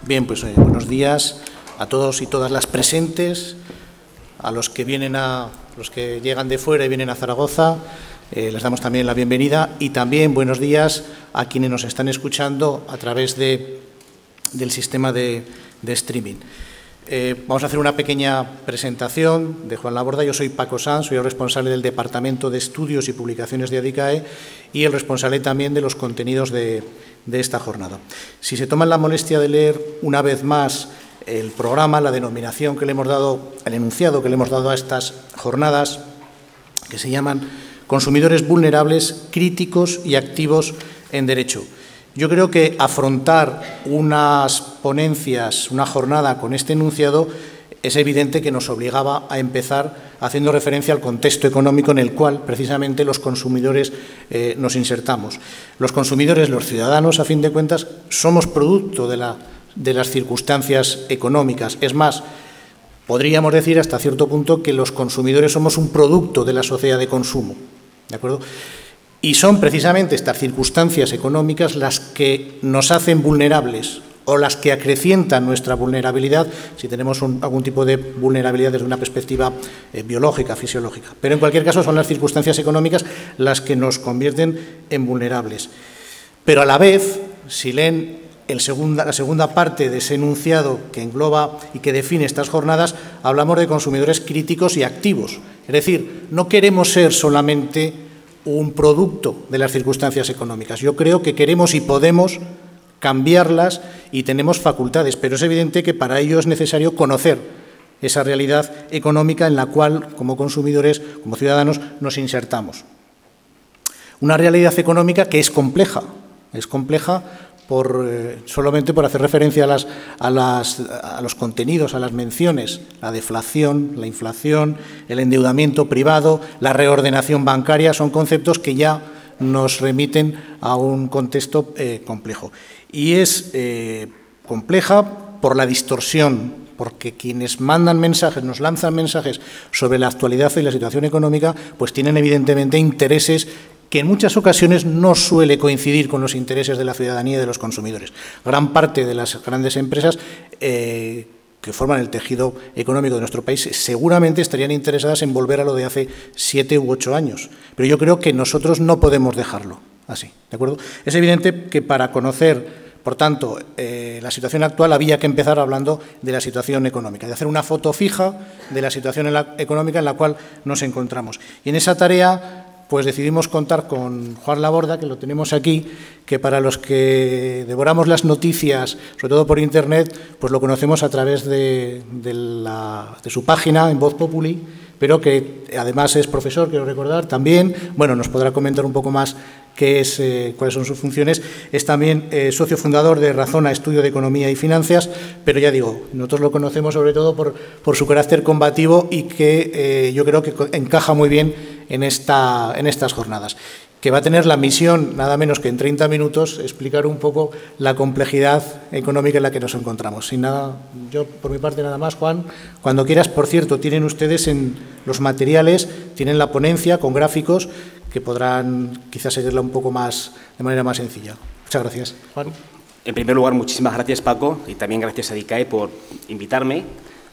Bien, pues buenos días a todos y todas las presentes, a los que llegan de fuera y vienen a Zaragoza, les damos también la bienvenida, y también buenos días a quienes nos están escuchando a través del sistema de streaming. Vamos a hacer una pequeña presentación de Juan Laborda. Yo soy Paco Sanz, soy el responsable del Departamento de Estudios y Publicaciones de Adicae y el responsable también de los contenidos de esta jornada. Si se toman la molestia de leer una vez más el programa, la denominación que le hemos dado, el enunciado que le hemos dado a estas jornadas, que se llaman Consumidores vulnerables, críticos y activos en derecho. Yo creo que afrontar unas ponencias, una jornada con este enunciado, es evidente que nos obligaba a empezar haciendo referencia al contexto económico en el cual precisamente los consumidores nos insertamos. Los consumidores, los ciudadanos, a fin de cuentas, somos producto de las circunstancias económicas. Es más, podríamos decir hasta cierto punto que los consumidores somos un producto de la sociedad de consumo, ¿de acuerdo? Y son precisamente estas circunstancias económicas las que nos hacen vulnerables o las que acrecientan nuestra vulnerabilidad si tenemos algún tipo de vulnerabilidad desde una perspectiva biológica, fisiológica. Pero en cualquier caso son las circunstancias económicas las que nos convierten en vulnerables. Pero a la vez, si leen la segunda parte de ese enunciado que engloba y que define estas jornadas, hablamos de consumidores críticos y activos. Es decir, no queremos ser solamente un producto de las circunstancias económicas. Yo creo que queremos y podemos cambiarlas y tenemos facultades, pero es evidente que para ello es necesario conocer esa realidad económica en la cual, como consumidores, como ciudadanos, nos insertamos. Una realidad económica que es compleja solamente por hacer referencia a los contenidos, a las menciones, la deflación, la inflación, el endeudamiento privado, la reordenación bancaria, son conceptos que ya nos remiten a un contexto complejo. Y es compleja por la distorsión, porque quienes mandan mensajes, nos lanzan mensajes sobre la actualidad y la situación económica, pues tienen evidentemente intereses que en muchas ocasiones no suele coincidir con los intereses de la ciudadanía y de los consumidores. Gran parte de las grandes empresas que forman el tejido económico de nuestro país seguramente estarían interesadas en volver a lo de hace 7 u 8 años. Pero yo creo que nosotros no podemos dejarlo así, ¿de acuerdo? Es evidente que para conocer, por tanto, la situación actual había que empezar hablando de la situación económica, de hacer una foto fija de la situación económica en la cual nos encontramos. Y en esa tarea pues decidimos contar con Juan Laborda, que lo tenemos aquí, que para los que devoramos las noticias, sobre todo por Internet, pues lo conocemos a través de su página, en Voz Populi, pero que además es profesor, quiero recordar, también, bueno, nos podrá comentar un poco más cuáles son sus funciones. Es también socio fundador de Razona, Estudio de Economía y Finanzas, pero ya digo, nosotros lo conocemos sobre todo por su carácter combativo y que yo creo que encaja muy bien en estas jornadas, que va a tener la misión, nada menos que en 30 minutos, explicar un poco la complejidad económica en la que nos encontramos. Sin nada, yo por mi parte nada más, Juan, cuando quieras. Por cierto, tienen ustedes en los materiales, tienen la ponencia con gráficos que podrán quizás seguirla un poco más, de manera más sencilla. Muchas gracias. Juan. En primer lugar, muchísimas gracias, Paco, y también gracias a Adicae por invitarme.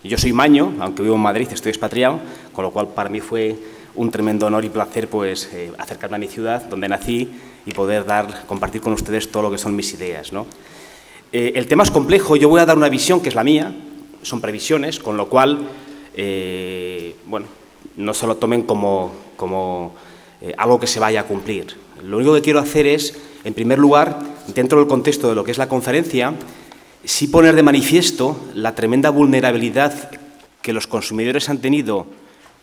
Yo soy maño, aunque vivo en Madrid, estoy expatriado, con lo cual para mí fue un tremendo honor y placer pues, acercarme a mi ciudad, donde nací, y poder compartir con ustedes todo lo que son mis ideas, ¿no? El tema es complejo, yo voy a dar una visión que es la mía, son previsiones, con lo cual, bueno, no se lo tomen como algo que se vaya a cumplir. Lo único que quiero hacer es, en primer lugar, dentro del contexto de lo que es la conferencia, sí poner de manifiesto la tremenda vulnerabilidad que los consumidores han tenido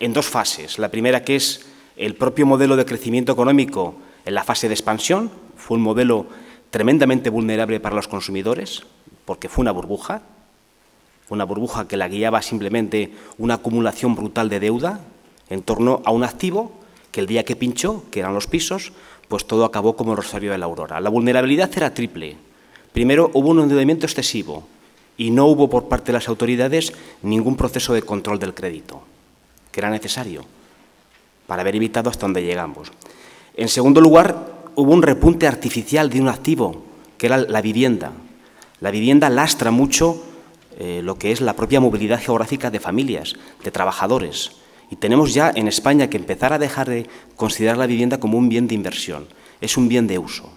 en dos fases. La primera, que es el propio modelo de crecimiento económico en la fase de expansión, fue un modelo tremendamente vulnerable para los consumidores, porque fue una burbuja que la guiaba simplemente una acumulación brutal de deuda en torno a un activo que el día que pinchó, que eran los pisos, pues todo acabó como el rosario de la aurora. La vulnerabilidad era triple. Primero, hubo un endeudamiento excesivo y no hubo por parte de las autoridades ningún proceso de control del crédito, que era necesario para haber evitado hasta donde llegamos. En segundo lugar, hubo un repunte artificial de un activo, que era la vivienda. La vivienda lastra mucho lo que es la propia movilidad geográfica de familias, de trabajadores. Y tenemos ya en España que empezar a dejar de considerar la vivienda como un bien de inversión. Es un bien de uso.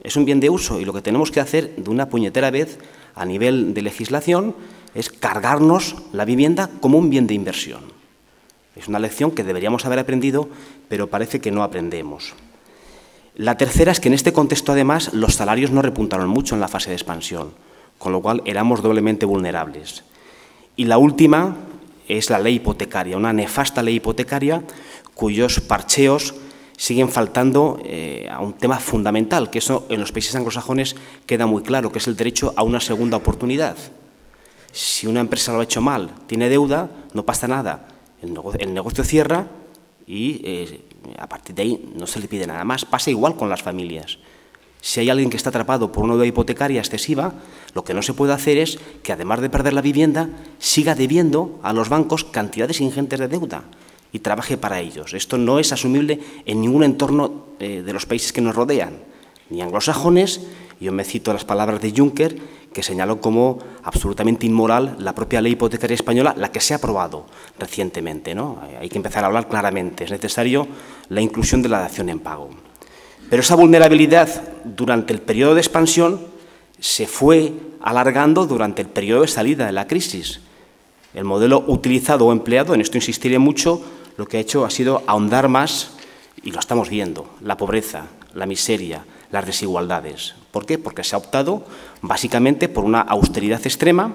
Es un bien de uso y lo que tenemos que hacer de una puñetera vez a nivel de legislación es cargarnos la vivienda como un bien de inversión. Es una lección que deberíamos haber aprendido, pero parece que no aprendemos. La tercera es que en este contexto, además, los salarios no repuntaron mucho en la fase de expansión, con lo cual éramos doblemente vulnerables. Y la última es la ley hipotecaria, una nefasta ley hipotecaria cuyos parcheos siguen faltando a un tema fundamental, que eso en los países anglosajones queda muy claro, que es el derecho a una segunda oportunidad. Si una empresa lo ha hecho mal, tiene deuda, no pasa nada, el negocio cierra y a partir de ahí no se le pide nada más. Pasa igual con las familias. Si hay alguien que está atrapado por una deuda hipotecaria excesiva, lo que no se puede hacer es que, además de perder la vivienda, siga debiendo a los bancos cantidades ingentes de deuda y trabaje para ellos. Esto no es asumible en ningún entorno de los países que nos rodean, ni anglosajones. Yo me cito las palabras de Juncker, que señaló como absolutamente inmoral la propia ley hipotecaria española, la que se ha aprobado recientemente, ¿no? Hay que empezar a hablar claramente. Es necesario la inclusión de la dación en pago. Pero esa vulnerabilidad durante el periodo de expansión se fue alargando durante el periodo de salida de la crisis. El modelo utilizado o empleado, en esto insistiré mucho, lo que ha hecho ha sido ahondar más, y lo estamos viendo, la pobreza, la miseria, las desigualdades. ¿Por qué? Porque se ha optado básicamente por una austeridad extrema,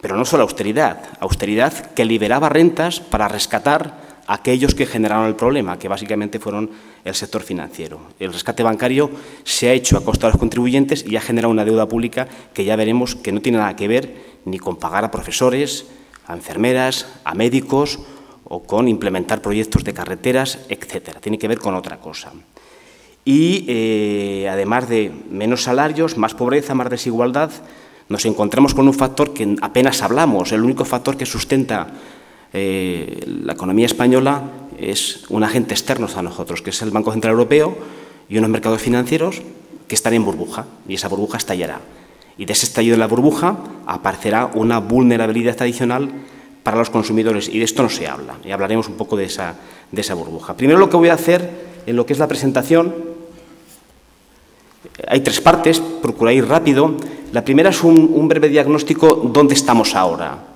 pero no solo austeridad que liberaba rentas para rescatar a aquellos que generaron el problema, que básicamente fueron el sector financiero. El rescate bancario se ha hecho a costa de los contribuyentes y ha generado una deuda pública que ya veremos que no tiene nada que ver ni con pagar a profesores, a enfermeras, a médicos o con implementar proyectos de carreteras, etcétera. Tiene que ver con otra cosa. Y además de menos salarios, más pobreza, más desigualdad, nos encontramos con un factor que apenas hablamos. El único factor que sustenta la economía española es un agente externo a nosotros, que es el Banco Central Europeo y unos mercados financieros que están en burbuja, y esa burbuja estallará. Y de ese estallido de la burbuja aparecerá una vulnerabilidad adicional para los consumidores, y de esto no se habla, y hablaremos un poco de esa burbuja. Primero, lo que voy a hacer en lo que es la presentación, hay tres partes, procuraré ir rápido. La primera es un breve diagnóstico, ¿dónde estamos ahora?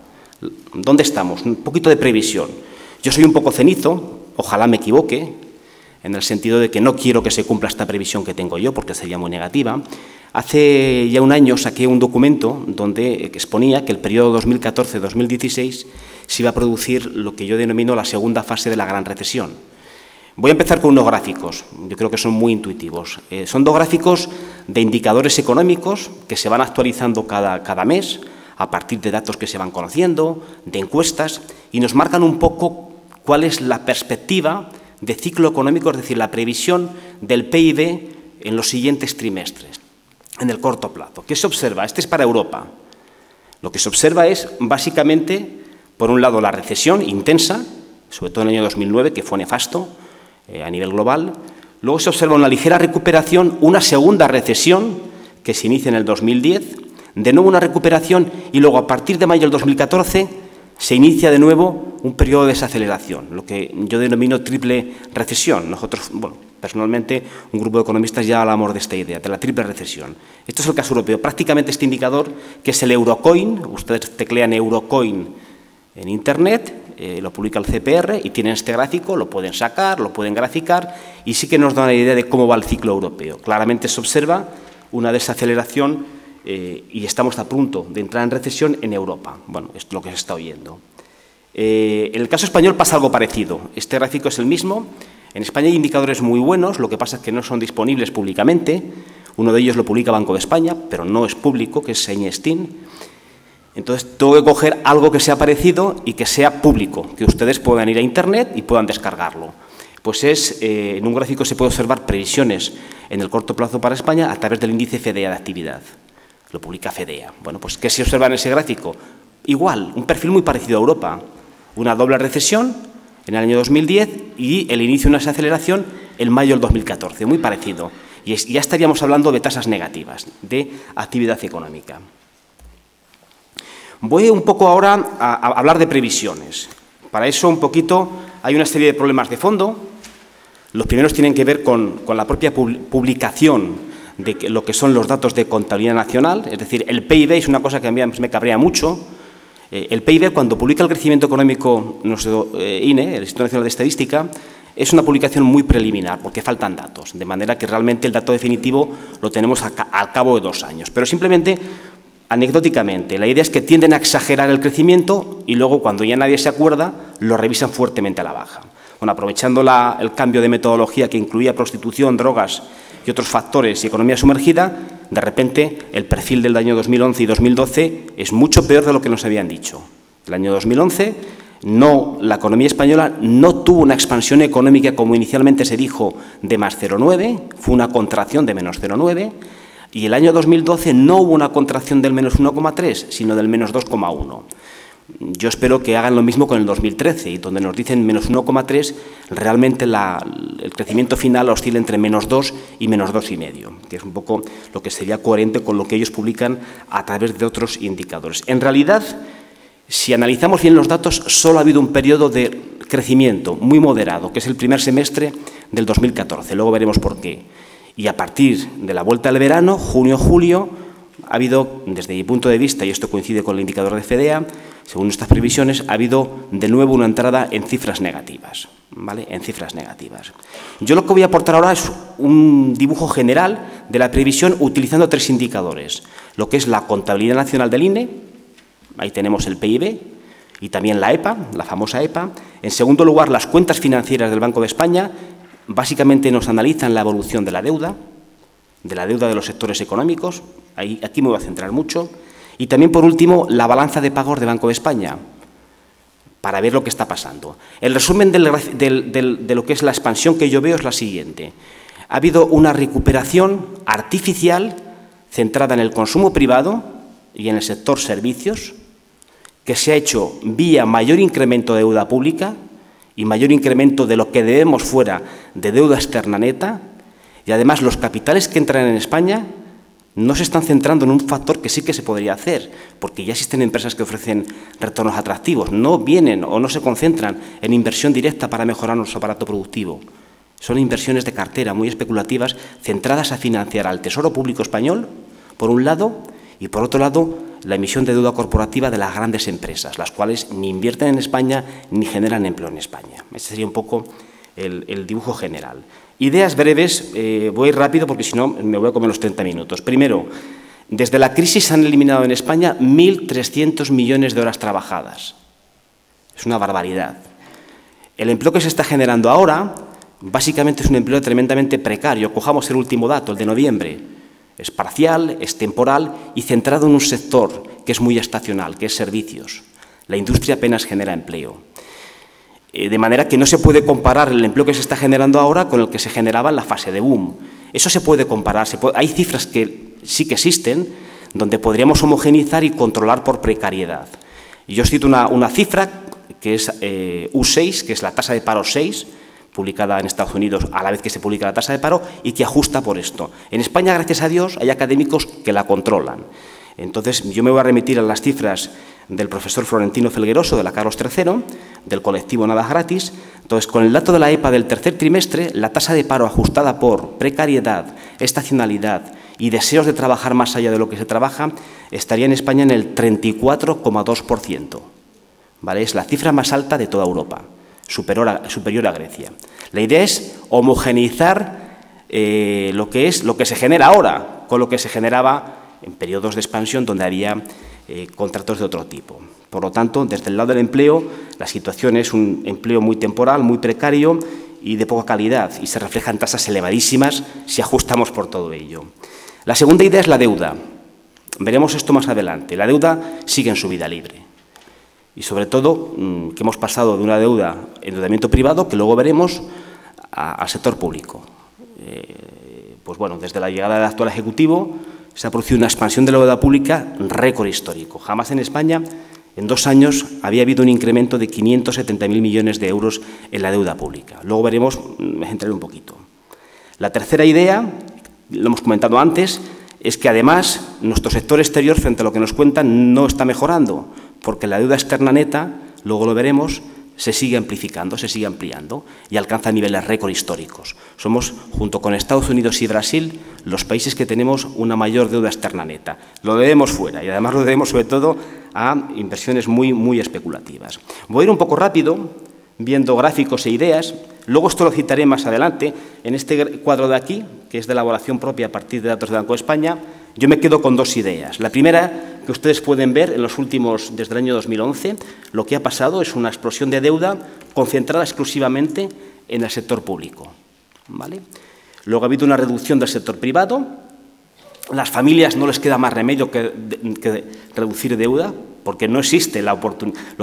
¿Dónde estamos? Un poquito de previsión. Yo soy un poco cenizo, ojalá me equivoque, en el sentido de que no quiero que se cumpla esta previsión que tengo yo, porque sería muy negativa. Hace ya un año saqué un documento donde exponía que el periodo 2014-2016 se iba a producir lo que yo denomino la segunda fase de la gran recesión. Voy a empezar con unos gráficos, yo creo que son muy intuitivos. Son dos gráficos de indicadores económicos que se van actualizando cada mes a partir de datos que se van conociendo, de encuestas, y nos marcan un poco cuál es la perspectiva de ciclo económico, es decir, la previsión del PIB en los siguientes trimestres, en el corto plazo. ¿Qué se observa? Este es para Europa. Lo que se observa es, básicamente, por un lado, la recesión intensa, sobre todo en el año 2009, que fue nefasto a nivel global. Luego se observa una ligera recuperación, una segunda recesión que se inicia en el 2010, de nuevo una recuperación, y luego, a partir de mayo del 2014, se inicia de nuevo un periodo de desaceleración, lo que yo denomino triple recesión. Nosotros, bueno, personalmente, un grupo de economistas ya hablamos de esta idea, de la triple recesión. Esto es el caso europeo. Prácticamente este indicador, que es el Eurocoin, ustedes teclean Eurocoin en Internet, lo publica el CPR y tienen este gráfico, lo pueden sacar, lo pueden graficar, y sí que nos da una idea de cómo va el ciclo europeo. Claramente se observa una desaceleración y estamos a punto de entrar en recesión en Europa. Bueno, es lo que se está oyendo. En el caso español pasa algo parecido. Este gráfico es el mismo. En España hay indicadores muy buenos, lo que pasa es que no son disponibles públicamente. Uno de ellos lo publica Banco de España, pero no es público, que es Seinestin. Entonces, tengo que coger algo que sea parecido y que sea público, que ustedes puedan ir a Internet y puedan descargarlo. Pues en un gráfico se puede observar previsiones en el corto plazo para España a través del índice FEDEA de actividad. Lo publica FEDEA. Bueno, pues ¿qué se observa en ese gráfico? Igual, un perfil muy parecido a Europa. Una doble recesión en el año 2010 y el inicio de una desaceleración en mayo del 2014, muy parecido. Y ya estaríamos hablando de tasas negativas, de actividad económica. Voy un poco ahora a hablar de previsiones. Para eso, un poquito, hay una serie de problemas de fondo. Los primeros tienen que ver con la propia publicación de lo que son los datos de contabilidad nacional. Es decir, el PIB es una cosa que a mí me cabrea mucho. El PIB, cuando publica el crecimiento económico, nuestro INE, el Instituto Nacional de Estadística, es una publicación muy preliminar, porque faltan datos, de manera que realmente el dato definitivo lo tenemos al cabo de 2 años. Pero simplemente, anecdóticamente, la idea es que tienden a exagerar el crecimiento y luego, cuando ya nadie se acuerda, lo revisan fuertemente a la baja. Bueno, aprovechando el cambio de metodología que incluía prostitución, drogas y otros factores y economía sumergida, de repente el perfil del año 2011 y 2012 es mucho peor de lo que nos habían dicho. El año 2011... la economía española no tuvo una expansión económica como inicialmente se dijo de más 0,9, fue una contracción de menos 0,9, y el año 2012 no hubo una contracción del menos 1,3, sino del menos 2,1. Yo espero que hagan lo mismo con el 2013, y donde nos dicen menos 1,3, realmente el crecimiento final oscila entre menos 2 y menos 2,5, que es un poco lo que sería coherente con lo que ellos publican a través de otros indicadores. En realidad, si analizamos bien los datos, solo ha habido un periodo de crecimiento muy moderado, que es el primer semestre del 2014. Luego veremos por qué. Y a partir de la vuelta del verano, junio-julio, ha habido, desde mi punto de vista, y esto coincide con el indicador de FEDEA, según nuestras previsiones, ha habido de nuevo una entrada en cifras negativas, ¿vale? En cifras negativas. Yo lo que voy a aportar ahora es un dibujo general de la previsión utilizando 3 indicadores. Lo que es la contabilidad nacional del INE, ahí tenemos el PIB, y también la EPA, la famosa EPA. En segundo lugar, las cuentas financieras del Banco de España, básicamente nos analizan la evolución de la deuda de los sectores económicos, aquí me voy a centrar mucho. Y también, por último, la balanza de pagos del Banco de España, para ver lo que está pasando. El resumen de lo que es la expansión que yo veo es la siguiente. Ha habido una recuperación artificial centrada en el consumo privado y en el sector servicios, que se ha hecho vía mayor incremento de deuda pública y mayor incremento de lo que debemos fuera de deuda externa neta, y además los capitales que entran en España no se están centrando en un factor que sí que se podría hacer, porque ya existen empresas que ofrecen retornos atractivos, no vienen o no se concentran en inversión directa para mejorar nuestro aparato productivo. Son inversiones de cartera muy especulativas, centradas a financiar al Tesoro Público Español, por un lado, y por otro lado, la emisión de deuda corporativa de las grandes empresas, las cuales ni invierten en España ni generan empleo en España. Ese sería un poco el dibujo general. Ideas breves, voy rápido porque si no me voy a comer los 30 minutos. Primero, desde la crisis se han eliminado en España 1.300 millones de horas trabajadas. Es una barbaridad. El empleo que se está generando ahora, básicamente es un empleo tremendamente precario. Cojamos el último dato, el de noviembre. Es parcial, es temporal y centrado en un sector que es muy estacional, que es servicios. La industria apenas genera empleo. De manera que no se puede comparar el empleo que se está generando ahora con el que se generaba en la fase de boom. Eso se puede comparar. Hay cifras que sí que existen, donde podríamos homogeneizar y controlar por precariedad. Y yo cito una cifra que es U6, que es la tasa de paro 6, publicada en Estados Unidos a la vez que se publica la tasa de paro y que ajusta por esto. En España, gracias a Dios, hay académicos que la controlan. Entonces, yo me voy a remitir a las cifras del profesor Florentino Felgueroso, de la Carlos III, del colectivo Nada Gratis. Entonces, con el dato de la EPA del tercer trimestre, la tasa de paro ajustada por precariedad, estacionalidad y deseos de trabajar más allá de lo que se trabaja, estaría en España en el 34,2%. ¿Vale? Es la cifra más alta de toda Europa, superior a Grecia. La idea es homogeneizar lo que se genera ahora con lo que se generaba en periodos de expansión donde había contratos de otro tipo. Por lo tanto, desde el lado del empleo, la situación es un empleo muy temporal, muy precario y de poca calidad, y se reflejan tasas elevadísimas si ajustamos por todo ello. La segunda idea es la deuda. Veremos esto más adelante. La deuda sigue en su vida libre. Y sobre todo, que hemos pasado de una deuda, endeudamiento privado, que luego veremos, al sector público. Pues bueno, desde la llegada del actual Ejecutivo se ha producido una expansión de la deuda pública récord histórico. Jamás en España En 2 años había habido un incremento de 570.000 millones de euros en la deuda pública. Luego veremos, me centraré un poquito. La tercera idea, lo hemos comentado antes, es que además nuestro sector exterior, frente a lo que nos cuentan, no está mejorando, porque la deuda externa neta, luego lo veremos, se sigue amplificando, se sigue ampliando y alcanza niveles récord históricos. Somos, junto con Estados Unidos y Brasil, los países que tenemos una mayor deuda externa neta. Lo debemos fuera y además lo debemos sobre todo a inversiones muy especulativas. Voy a ir un poco rápido, viendo gráficos e ideas. Luego esto lo citaré más adelante. En este cuadro de aquí, que es de elaboración propia a partir de datos del Banco de España, yo me quedo con 2 ideas. La primera, que ustedes pueden ver en los últimos, desde el año 2011, lo que ha pasado es una explosión de deuda concentrada exclusivamente en el sector público, ¿vale? Luego ha habido una reducción del sector privado. Las familias no les queda más remedio que reducir deuda, porque no existe lo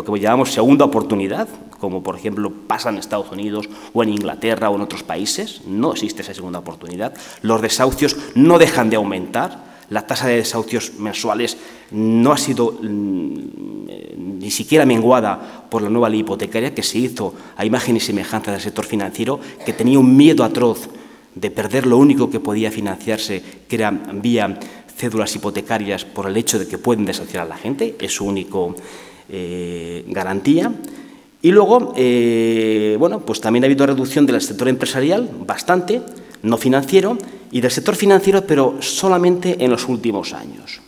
que llamamos segunda oportunidad, como por ejemplo pasa en Estados Unidos o en Inglaterra o en otros países. No existe esa segunda oportunidad. Los desahucios no dejan de aumentar. La tasa de desahucios mensuales no ha sido ni siquiera menguada por la nueva ley hipotecaria que se hizo a imagen y semejanza del sector financiero, que tenía un miedo atroz de perder lo único que podía financiarse, que era vía cédulas hipotecarias, por el hecho de que pueden desahuciar a la gente, es su único garantía. Y luego, bueno, pues también ha habido reducción del sector empresarial, bastante, no financiero, y del sector financiero, pero solamente en los últimos años.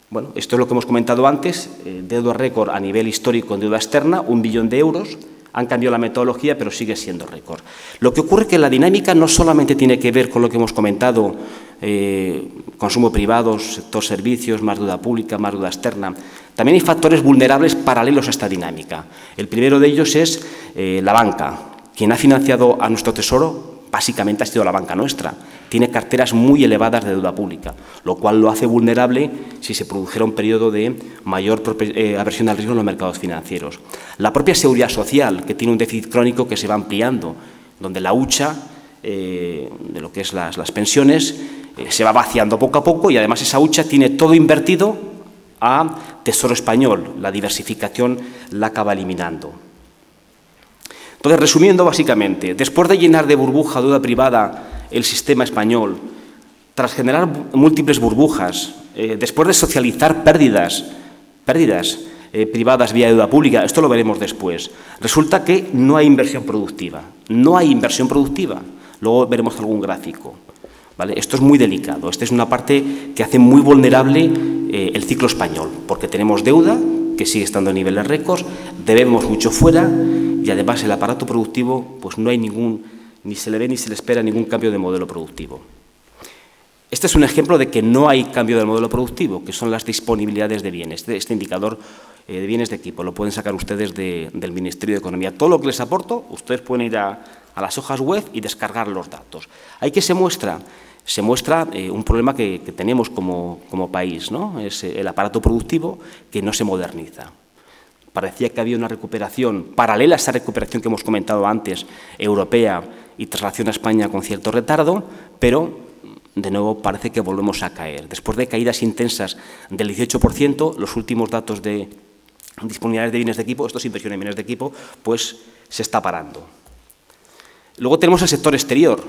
Bueno, esto es lo que hemos comentado antes, deuda récord a nivel histórico en deuda externa, 1 billón de euros. Han cambiado la metodología, pero sigue siendo récord. Lo que ocurre es que la dinámica no solamente tiene que ver con lo que hemos comentado, consumo privado, sector servicios, más deuda pública, más deuda externa. También hay factores vulnerables paralelos a esta dinámica. El primero de ellos es la banca. Quien ha financiado a nuestro tesoro básicamente ha sido la banca nuestra. Tiene carteras muy elevadas de deuda pública, lo cual lo hace vulnerable si se produjera un periodo de mayor aversión al riesgo en los mercados financieros. La propia seguridad social, que tiene un déficit crónico que se va ampliando, donde la hucha de lo que es las pensiones se va vaciando poco a poco y además esa hucha tiene todo invertido a Tesoro Español. La diversificación la acaba eliminando. Entonces, resumiendo básicamente, después de llenar de burbuja deuda privada el sistema español, tras generar múltiples burbujas, después de socializar pérdidas privadas vía deuda pública, esto lo veremos después, resulta que no hay inversión productiva. No hay inversión productiva. Luego veremos algún gráfico, ¿vale? Esto es muy delicado. Esta es una parte que hace muy vulnerable el ciclo español, porque tenemos deuda que sigue estando en niveles récords, debemos mucho fuera y además el aparato productivo, pues no hay ni se le ve ni se le espera ningún cambio de modelo productivo. Este es un ejemplo de que no hay cambio del modelo productivo, que son las disponibilidades de bienes. Este indicador de bienes de equipo lo pueden sacar ustedes del Ministerio de Economía. Todo lo que les aporto, ustedes pueden ir a las hojas web y descargar los datos. Ahí que se muestra un problema que tenemos como país, ¿no? Es el aparato productivo que no se moderniza. Parecía que había una recuperación paralela a esa recuperación que hemos comentado antes, europea y traslación a España con cierto retardo, pero de nuevo parece que volvemos a caer. Después de caídas intensas del 18%, los últimos datos de disponibilidades de bienes de equipo, esto es inversión en bienes de equipo, pues se está parando. Luego tenemos el sector exterior.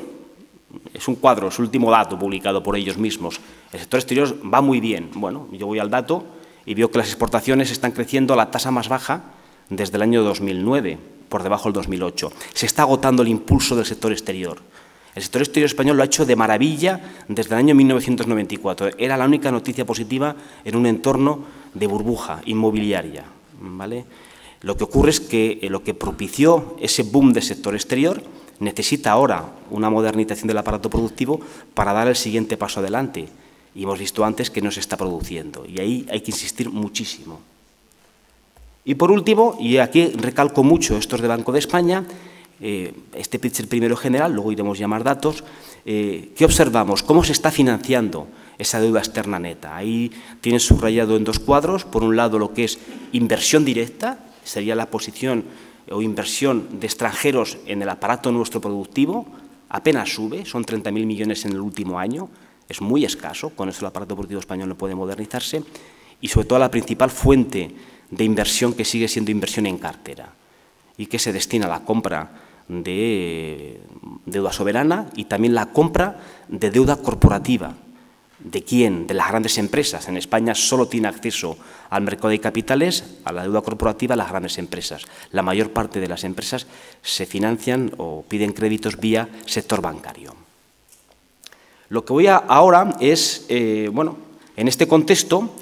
Es un cuadro, es el último dato publicado por ellos mismos. El sector exterior va muy bien. Bueno, yo voy al dato y veo que las exportaciones están creciendo a la tasa más baja desde el año 2009, por debajo del 2008. Se está agotando el impulso del sector exterior. El sector exterior español lo ha hecho de maravilla desde el año 1994. Era la única noticia positiva en un entorno de burbuja inmobiliaria, ¿vale? Lo que ocurre es que lo que propició ese boom del sector exterior necesita ahora una modernización del aparato productivo para dar el siguiente paso adelante. Y hemos visto antes que no se está produciendo. Y ahí hay que insistir muchísimo. Y por último, y aquí recalco mucho estos de Banco de España, este pitch el primero general, luego iremos a llamar datos. ¿Qué observamos? ¿Cómo se está financiando esa deuda externa neta? Ahí tienen subrayado en 2 cuadros. Por un lado, lo que es inversión directa, sería la posición o inversión de extranjeros en el aparato nuestro productivo, apenas sube, son 30.000 millones en el último año, es muy escaso, con eso el aparato productivo español no puede modernizarse. y sobre todo la principal fuente de inversión que sigue siendo inversión en cartera y que se destina a la compra de deuda soberana y también la compra de deuda corporativa. ¿De quién? De las grandes empresas. En España solo tiene acceso al mercado de capitales, a la deuda corporativa, las grandes empresas. La mayor parte de las empresas se financian o piden créditos vía sector bancario. Lo que voy a ahora es, bueno, en este contexto,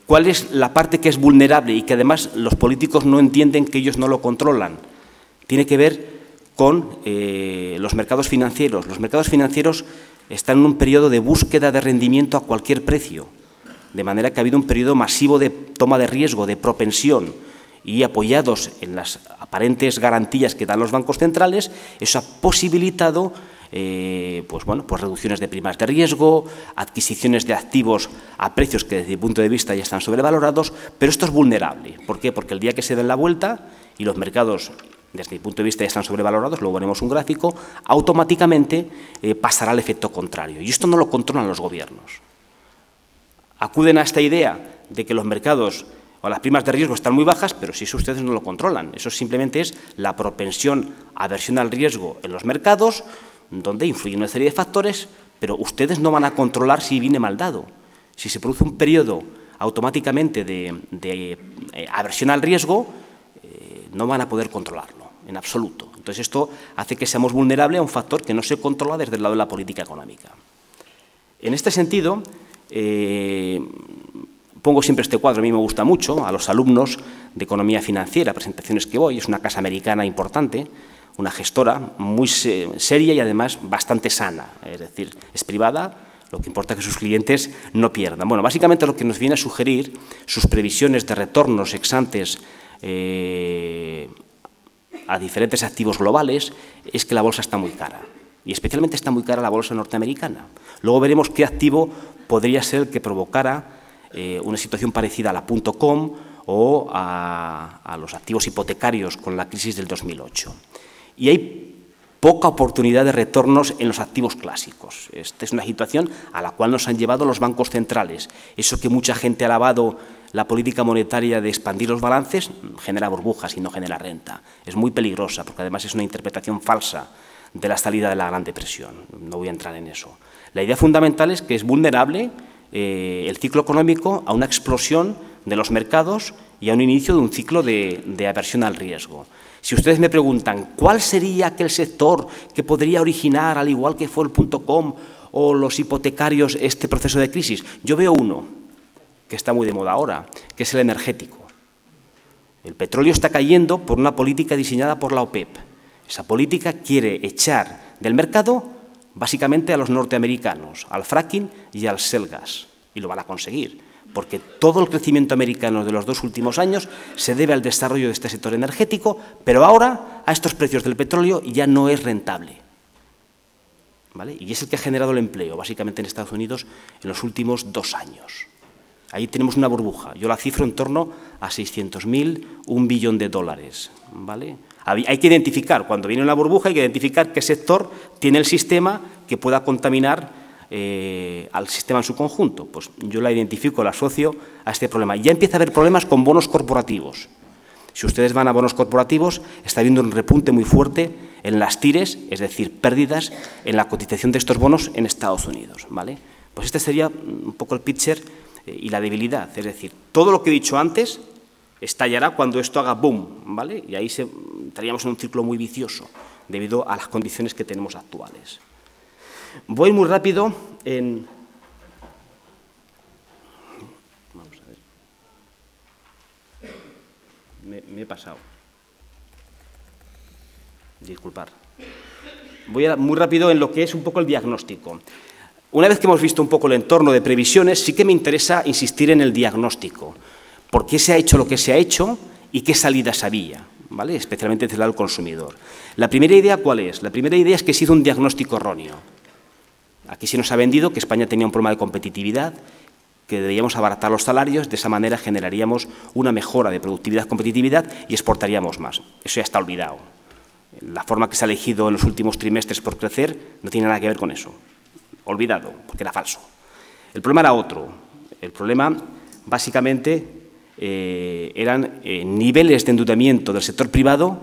cuál es la parte que es vulnerable y que además los políticos no entienden que ellos no lo controlan. Tiene que ver con los mercados financieros. Los mercados financieros están en un periodo de búsqueda de rendimiento a cualquier precio, de manera que ha habido un periodo masivo de toma de riesgo, de propensión, y apoyados en las aparentes garantías que dan los bancos centrales, eso ha posibilitado pues reducciones de primas de riesgo, adquisiciones de activos a precios que desde mi punto de vista ya están sobrevalorados, pero esto es vulnerable. ¿Por qué? Porque el día que se den la vuelta y los mercados desde mi punto de vista ya están sobrevalorados, luego veremos un gráfico, automáticamente pasará el efecto contrario. Y esto no lo controlan los gobiernos. Acuden a esta idea de que los mercados o las primas de riesgo están muy bajas, pero si eso ustedes no lo controlan. Eso simplemente es la propensión, aversión al riesgo en los mercados, donde influyen una serie de factores, pero ustedes no van a controlar si viene mal dado. Si se produce un periodo automáticamente de aversión al riesgo, no van a poder controlarlo, en absoluto. Entonces, esto hace que seamos vulnerables a un factor que no se controla desde el lado de la política económica. En este sentido, pongo siempre este cuadro, a mí me gusta mucho, a los alumnos de economía financiera, presentaciones que voy, es una casa americana importante, una gestora muy seria y además bastante sana, es decir, es privada, lo que importa es que sus clientes no pierdan. Bueno, básicamente lo que nos viene a sugerir sus previsiones de retornos ex antes a diferentes activos globales es que la bolsa está muy cara y especialmente está muy cara la bolsa norteamericana. Luego veremos qué activo podría ser el que provocara una situación parecida a la .com o a los activos hipotecarios con la crisis del 2008. Y hay poca oportunidad de retornos en los activos clásicos. Esta es una situación a la cual nos han llevado los bancos centrales. Eso que mucha gente ha alabado la política monetaria de expandir los balances genera burbujas y no genera renta. Es muy peligrosa porque además es una interpretación falsa de la salida de la Gran Depresión. No voy a entrar en eso. La idea fundamental es que es vulnerable el ciclo económico a una explosión de los mercados y a un inicio de un ciclo de aversión al riesgo. Si ustedes me preguntan cuál sería aquel sector que podría originar, al igual que fue el .com o los hipotecarios, este proceso de crisis, yo veo uno que está muy de moda ahora, que es el energético. El petróleo está cayendo por una política diseñada por la OPEP. Esa política quiere echar del mercado básicamente a los norteamericanos, al fracking y al shale gas, y lo van a conseguir, porque todo el crecimiento americano de los 2 últimos años se debe al desarrollo de este sector energético, pero ahora a estos precios del petróleo ya no es rentable. ¿Vale? Y es el que ha generado el empleo, básicamente en Estados Unidos, en los últimos 2 años. Ahí tenemos una burbuja. Yo la cifro en torno a 600.000, $1 billón. ¿Vale? Hay que identificar, cuando viene una burbuja, hay que identificar qué sector tiene el sistema que pueda contaminar al sistema en su conjunto. Pues yo la identifico, la asocio a este problema. Ya empieza a haber problemas con bonos corporativos. Si ustedes van a bonos corporativos, está habiendo un repunte muy fuerte en las TIRES, es decir, pérdidas en la cotización de estos bonos en Estados Unidos. ¿Vale? Pues este sería un poco el pitcher y la debilidad. Es decir, todo lo que he dicho antes estallará cuando esto haga boom, ¿vale? Y ahí estaríamos en un círculo muy vicioso debido a las condiciones que tenemos actuales. Voy muy rápido en... Vamos a ver. Me he pasado. Disculpar. Voy muy rápido en lo que es un poco el diagnóstico. Una vez que hemos visto un poco el entorno de previsiones, sí que me interesa insistir en el diagnóstico. ¿Por qué se ha hecho lo que se ha hecho y qué salidas había? ¿Vale? Especialmente desde el lado del consumidor. La primera idea, ¿cuál es? La primera idea es que ha sido un diagnóstico erróneo. Aquí se nos ha vendido que España tenía un problema de competitividad, que debíamos abaratar los salarios, de esa manera generaríamos una mejora de productividad, competitividad y exportaríamos más. Eso ya está olvidado. La forma que se ha elegido en los últimos trimestres por crecer no tiene nada que ver con eso. Olvidado, porque era falso. El problema era otro. El problema básicamente eran niveles de endeudamiento del sector privado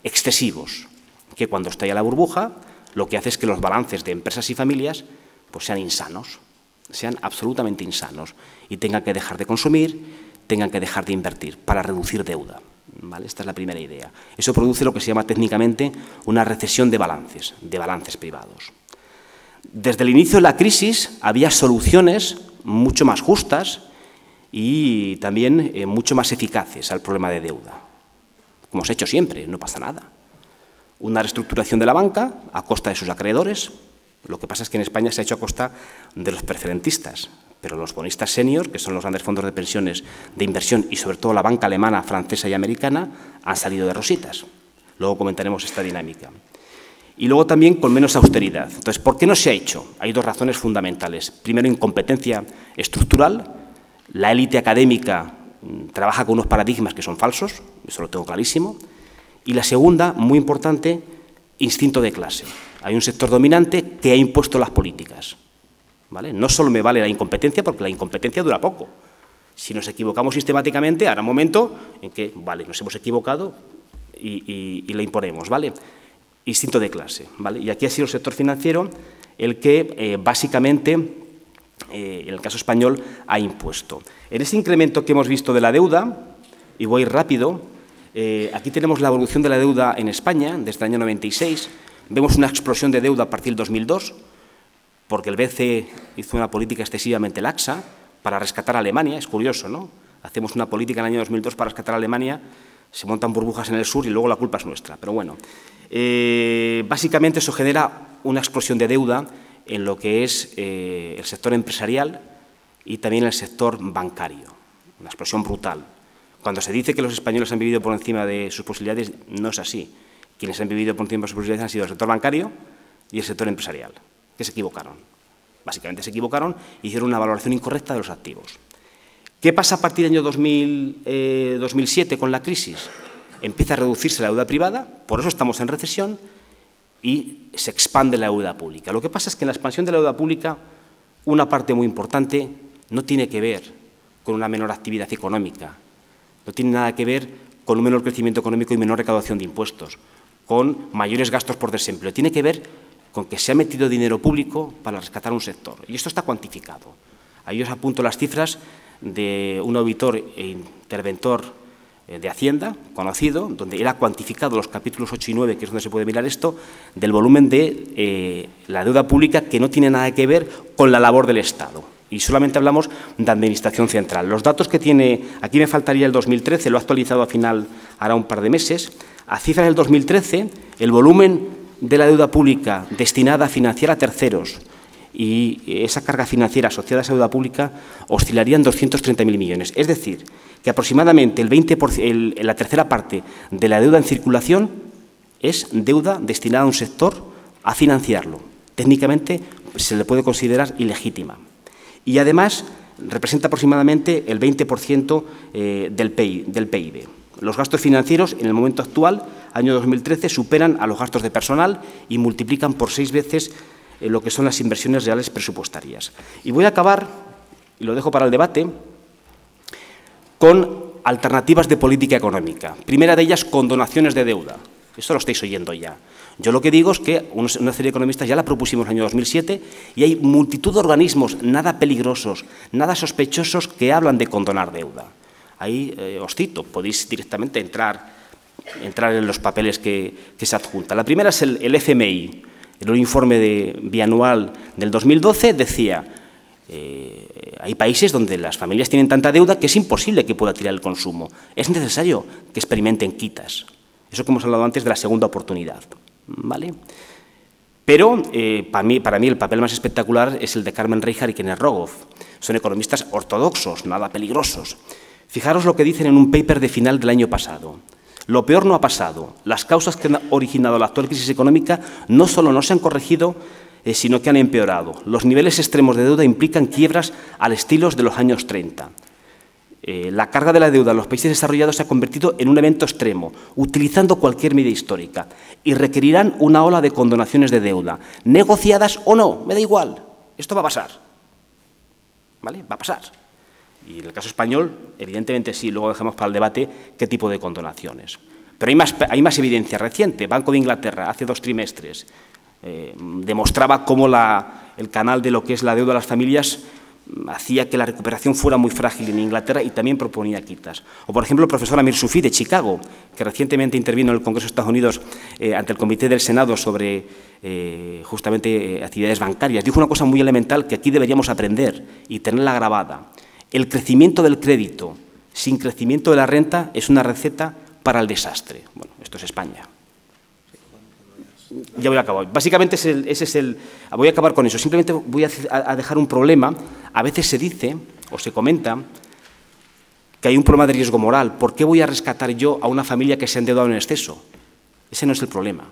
excesivos, que cuando estalla la burbuja lo que hace es que los balances de empresas y familias pues sean insanos, sean absolutamente insanos y tengan que dejar de consumir, tengan que dejar de invertir para reducir deuda. ¿Vale? Esta es la primera idea. Eso produce lo que se llama técnicamente una recesión de balances privados. Desde el inicio de la crisis había soluciones mucho más justas y también mucho más eficaces al problema de deuda. Como se ha hecho siempre, no pasa nada. Una reestructuración de la banca a costa de sus acreedores. Lo que pasa es que en España se ha hecho a costa de los preferentistas, pero los bonistas senior, que son los grandes fondos de pensiones de inversión y sobre todo la banca alemana, francesa y americana, han salido de rositas. Luego comentaremos esta dinámica. Y luego también con menos austeridad. Entonces, ¿por qué no se ha hecho? Hay dos razones fundamentales. Primero, incompetencia estructural. La élite académica trabaja con unos paradigmas que son falsos, eso lo tengo clarísimo. Y la segunda, muy importante, instinto de clase. Hay un sector dominante que ha impuesto las políticas. ¿Vale? No solo me vale la incompetencia, porque la incompetencia dura poco. Si nos equivocamos sistemáticamente, habrá un momento en que, vale, nos hemos equivocado y la imponemos, ¿vale? Instinto de clase, ¿vale? Y aquí ha sido el sector financiero el que básicamente, en el caso español, ha impuesto. En ese incremento que hemos visto de la deuda, y voy rápido, aquí tenemos la evolución de la deuda en España desde el año 96. Vemos una explosión de deuda a partir del 2002, porque el BCE hizo una política excesivamente laxa para rescatar a Alemania. Es curioso, ¿no? Hacemos una política en el año 2002 para rescatar a Alemania, se montan burbujas en el sur y luego la culpa es nuestra. Pero bueno, básicamente eso genera una explosión de deuda en lo que es el sector empresarial y también el sector bancario. Una explosión brutal. Cuando se dice que los españoles han vivido por encima de sus posibilidades, no es así. Quienes han vivido por encima de sus posibilidades han sido el sector bancario y el sector empresarial, que se equivocaron. Básicamente se equivocaron y hicieron una valoración incorrecta de los activos. ¿Qué pasa a partir del año 2007 con la crisis? Empieza a reducirse la deuda privada, por eso estamos en recesión, y se expande la deuda pública. Lo que pasa es que en la expansión de la deuda pública, una parte muy importante no tiene que ver con una menor actividad económica, no tiene nada que ver con un menor crecimiento económico y menor recaudación de impuestos, con mayores gastos por desempleo. Tiene que ver con que se ha metido dinero público para rescatar un sector. Y esto está cuantificado. Ahí os apunto las cifras de un auditor e interventor de Hacienda, conocido, donde él ha cuantificado los capítulos 8 y 9, que es donde se puede mirar esto, del volumen de la deuda pública que no tiene nada que ver con la labor del Estado. Y solamente hablamos de administración central. Los datos que tiene, aquí me faltaría el 2013, lo he actualizado a final, hará un par de meses. A cifras del 2013, el volumen de la deuda pública destinada a financiar a terceros y esa carga financiera asociada a esa deuda pública oscilaría en 230.000 millones. Es decir, que aproximadamente el 20%, la tercera parte de la deuda en circulación es deuda destinada a un sector a financiarlo. Técnicamente se le puede considerar ilegítima. Y además representa aproximadamente el 20% del PIB. Los gastos financieros en el momento actual, año 2013, superan a los gastos de personal y multiplican por 6 veces lo que son las inversiones reales presupuestarias. Y voy a acabar, y lo dejo para el debate, con alternativas de política económica. Primera de ellas, condonaciones de deuda. Esto lo estáis oyendo ya. Yo lo que digo es que una serie de economistas ya la propusimos en el año 2007 y hay multitud de organismos nada peligrosos, nada sospechosos que hablan de condonar deuda. Ahí os cito, podéis directamente entrar en los papeles que se adjuntan. La primera es el FMI. En un informe bianual del 2012 decía hay países donde las familias tienen tanta deuda que es imposible que pueda tirar el consumo. Es necesario que experimenten quitas. Eso que hemos hablado antes de la segunda oportunidad. ¿Vale? Pero para mí el papel más espectacular es el de Carmen Reijar y Kenneth Rogoff. Son economistas ortodoxos, nada peligrosos. Fijaros lo que dicen en un paper de final del año pasado. Lo peor no ha pasado. Las causas que han originado la actual crisis económica no solo no se han corregido, sino que han empeorado. Los niveles extremos de deuda implican quiebras al estilo de los años 30. La carga de la deuda en los países desarrollados se ha convertido en un evento extremo, utilizando cualquier medida histórica, y requerirán una ola de condonaciones de deuda, negociadas o no, me da igual, esto va a pasar. ¿Vale? Va a pasar. Y en el caso español, evidentemente sí, luego dejemos para el debate qué tipo de condonaciones. Pero hay más evidencia reciente. Banco de Inglaterra, hace 2 trimestres, demostraba cómo el canal de lo que es la deuda de las familias hacía que la recuperación fuera muy frágil en Inglaterra y también proponía quitas. O, por ejemplo, el profesor Amir Sufi de Chicago, que recientemente intervino en el Congreso de Estados Unidos ante el Comité del Senado sobre justamente actividades bancarias, dijo una cosa muy elemental que aquí deberíamos aprender y tenerla grabada. El crecimiento del crédito sin crecimiento de la renta es una receta para el desastre. Bueno, esto es España. Ya voy a acabar. Básicamente voy a acabar con eso. Simplemente voy a dejar un problema. A veces se dice o se comenta que hay un problema de riesgo moral. ¿Por qué voy a rescatar yo a una familia que se ha endeudado en exceso? Ese no es el problema.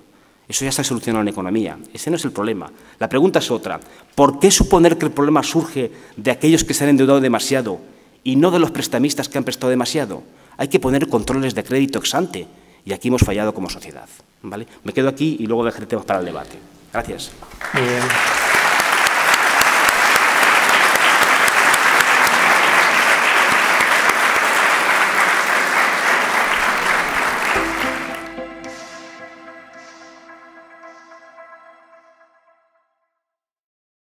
Eso ya está solucionado en economía. Ese no es el problema. La pregunta es otra. ¿Por qué suponer que el problema surge de aquellos que se han endeudado demasiado y no de los prestamistas que han prestado demasiado? Hay que poner controles de crédito ex ante. Y aquí hemos fallado como sociedad, ¿vale? Me quedo aquí y luego dejaré temas para el debate. Gracias. Muy bien.